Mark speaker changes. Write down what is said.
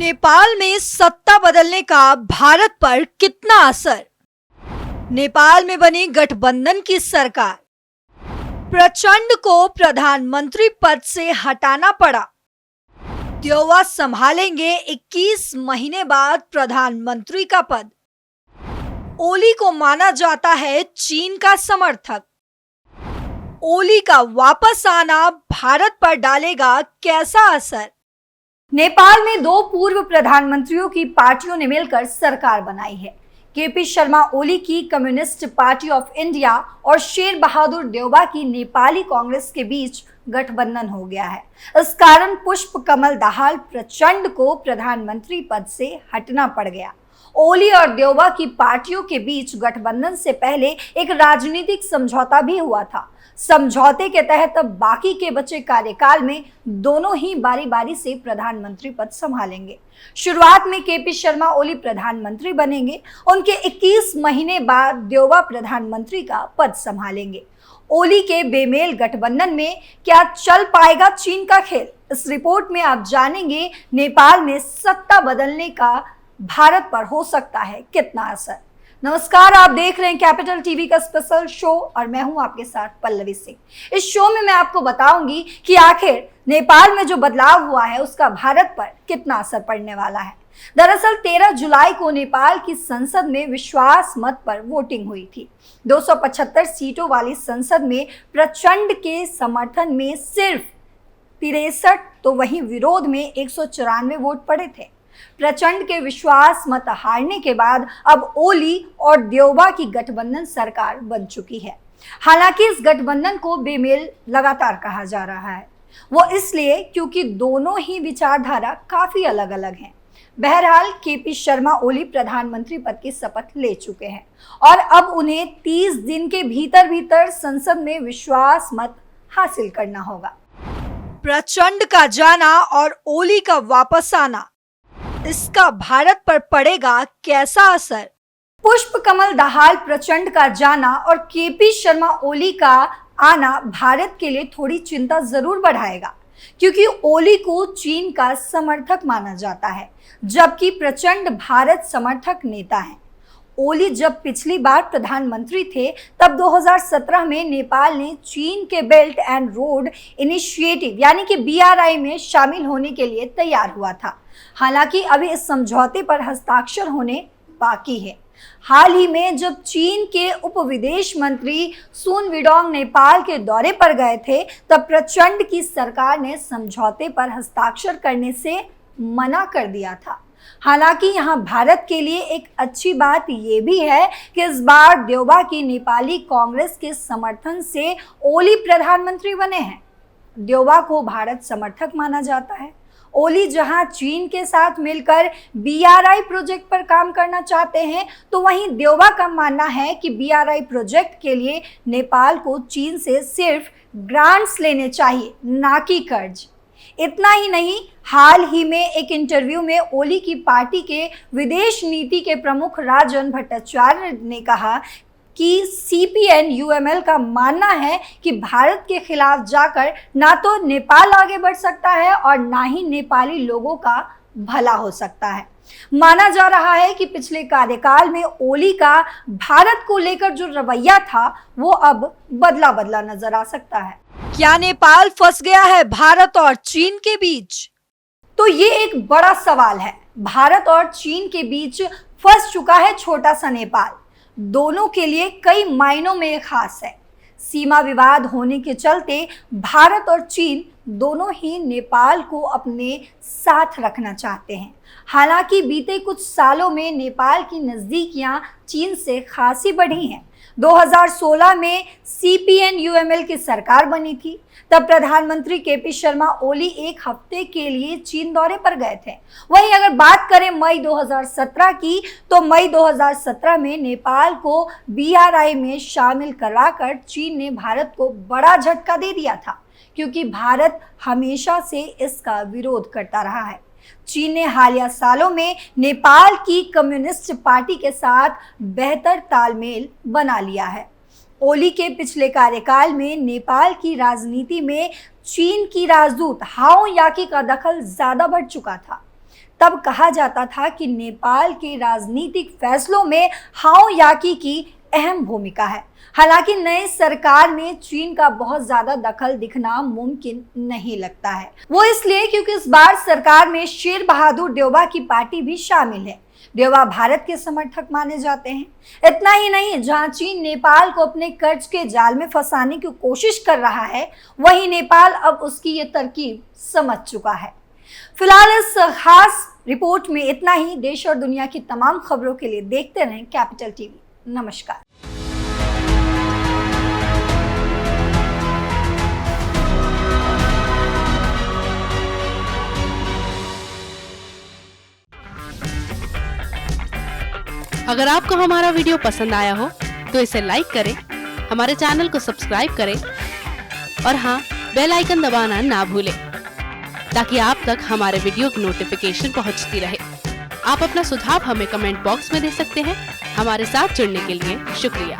Speaker 1: नेपाल में सत्ता बदलने का भारत पर कितना असर? नेपाल में बनी गठबंधन की सरकार, प्रचंड को प्रधानमंत्री पद से हटाना पड़ा। देउबा संभालेंगे 21 महीने बाद प्रधानमंत्री का पद। ओली को माना जाता है चीन का समर्थक। ओली का वापस आना भारत पर डालेगा कैसा असर? नेपाल में दो पूर्व प्रधानमंत्रियों की पार्टियों ने मिलकर सरकार बनाई है। केपी शर्मा ओली की कम्युनिस्ट पार्टी ऑफ इंडिया और शेर बहादुर देउबा की नेपाली कांग्रेस के बीच गठबंधन हो गया है। इस कारण पुष्प कमल दाहाल प्रचंड को प्रधानमंत्री पद से हटना पड़ गया। ओली और देउबा की पार्टियों के बीच गठबंधन से पहले एक राजनीतिक समझौता भी हुआ था। समझौते के तहत अब बाकी के बचे कार्यकाल में दोनों ही बारी बारी से प्रधानमंत्री पद संभालेंगे। शुरुआत में केपी शर्मा ओली प्रधानमंत्री बनेंगे, उनके 21 महीने बाद देउबा प्रधानमंत्री का पद संभालेंगे। ओली के बेमेल गठबंधन में क्या चल पाएगा चीन का खेल? इस रिपोर्ट में आप जानेंगे नेपाल में सत्ता बदलने का भारत पर हो सकता है कितना असर। नमस्कार, आप देख रहे हैं कैपिटल टीवी का स्पेशल शो और मैं हूं आपके साथ पल्लवी सिंह। इस शो में मैं आपको बताऊंगी कि आखिर नेपाल में जो बदलाव हुआ है उसका भारत पर कितना असर पड़ने वाला है। दरअसल 13 जुलाई को नेपाल की संसद में विश्वास मत पर वोटिंग हुई थी। 275 सीटों वाली संसद में प्रचंड के समर्थन में सिर्फ 63 तो वहीं विरोध में 194 वोट पड़े थे। प्रचंड के विश्वास मत हारने के बाद अब ओली और देउबा की गठबंधन सरकार बन चुकी है। हालांकि इस गठबंधन को बेमेल लगातार कहा जा रहा है, वो इसलिए क्योंकि दोनों ही विचारधारा काफी अलग अलग हैं। बहरहाल केपी शर्मा ओली प्रधानमंत्री पद की शपथ ले चुके हैं और अब उन्हें 30 दिन के भीतर भीतर संसद में विश्वास मत हासिल करना होगा। प्रचंड का जाना और ओली का वापस आना, इसका भारत पर पड़ेगा कैसा असर? पुष्प कमल दाहाल प्रचंड का जाना और केपी शर्मा ओली का आना भारत के लिए थोड़ी चिंता जरूर बढ़ाएगा, क्योंकि ओली को चीन का समर्थक माना जाता है जबकि प्रचंड भारत समर्थक नेता हैं। ओली जब पिछली बार प्रधानमंत्री थे तब 2017 में नेपाल ने चीन के बेल्ट एंड रोड इनिशिएटिव यानी कि BRI में शामिल होने के लिए तैयार हुआ था। हालांकि अभी इस समझौते पर हस्ताक्षर होने बाकी है। हाल ही में जब चीन के उप विदेश मंत्री सुन वीडोंग नेपाल के दौरे पर गए थे तब प्रचंड की सरकार ने समझौते पर हस्ताक्षर करने से मना कर दिया था। हालांकि यहाँ भारत के लिए एक अच्छी बात ये भी है कि इस बार देउबा की नेपाली कांग्रेस के समर्थन से ओली प्रधानमंत्री बने हैं। देउबा को भारत समर्थक माना जाता है। ओली जहां चीन के साथ मिलकर BRI प्रोजेक्ट पर काम करना चाहते हैं, तो वहीं देउबा का मानना है कि BRI प्रोजेक्ट के लिए नेपाल को चीन से सिर्फ ग्रांट्स लेने चाहिए, ना कि कर्ज। इतना ही नहीं, हाल ही में एक इंटरव्यू में ओली की पार्टी के विदेश नीति के प्रमुख राजन भट्टाचार्य ने कहा कि CPN-UML का मानना है कि भारत के खिलाफ जाकर ना तो नेपाल आगे बढ़ सकता है और ना ही नेपाली लोगों का भला हो सकता है। माना जा रहा है कि पिछले कार्यकाल में ओली का भारत को लेकर जो रवैया था वो अब बदला बदला नजर आ सकता है। क्या नेपाल फंस गया है भारत और चीन के बीच? तो ये एक बड़ा सवाल है। भारत और चीन के बीच फंस चुका है छोटा सा नेपाल। दोनों के लिए कई मायनों में खास है। सीमा विवाद होने के चलते भारत और चीन दोनों ही नेपाल को अपने साथ रखना चाहते हैं। हालांकि बीते कुछ सालों में नेपाल की नजदीकियां चीन से खासी बढ़ी हैं। 2016 में CPN-UML की सरकार बनी थी, तब प्रधानमंत्री केपी शर्मा ओली एक हफ्ते के लिए चीन दौरे पर गए थे। वहीं अगर बात करें मई 2017 की, तो मई 2017 में नेपाल को BRI में शामिल कराकर चीन ने भारत को बड़ा झटका दे दिया था, क्योंकि भारत हमेशा से इसका विरोध करता रहा है। चीन ने हालिया सालों में नेपाल की कम्युनिस्ट पार्टी के साथ बेहतर तालमेल बना लिया है। ओली के पिछले कार्यकाल में नेपाल की राजनीति में चीन की राजदूत हाओ याकी का दखल ज्यादा बढ़ चुका था। तब कहा जाता था कि नेपाल के राजनीतिक फैसलों में हाओ याकी की अहम भूमिका है। हालांकि नई सरकार में चीन का बहुत ज्यादा दखल दिखना मुमकिन नहीं लगता है। वो इसलिए क्योंकि इस बार सरकार में शेर बहादुर देउबा की पार्टी भी शामिल है। देउबा भारत के समर्थक माने जाते हैं। इतना ही नहीं, जहां चीन नेपाल को अपने कर्ज के जाल में फंसाने की कोशिश कर रहा है, वहीं नेपाल अब उसकी ये तरकीब समझ चुका है। फिलहाल इस खास रिपोर्ट में इतना ही। देश और दुनिया की तमाम खबरों के लिए देखते रहें कैपिटल टीवी। नमस्कार।
Speaker 2: अगर आपको हमारा वीडियो पसंद आया हो तो इसे लाइक करें, हमारे चैनल को सब्सक्राइब करें और हाँ, बेल आइकन दबाना ना भूलें ताकि आप तक हमारे वीडियो की नोटिफिकेशन पहुंचती रहे। आप अपना सुझाव हमें कमेंट बॉक्स में दे सकते हैं। हमारे साथ जुड़ने के लिए शुक्रिया।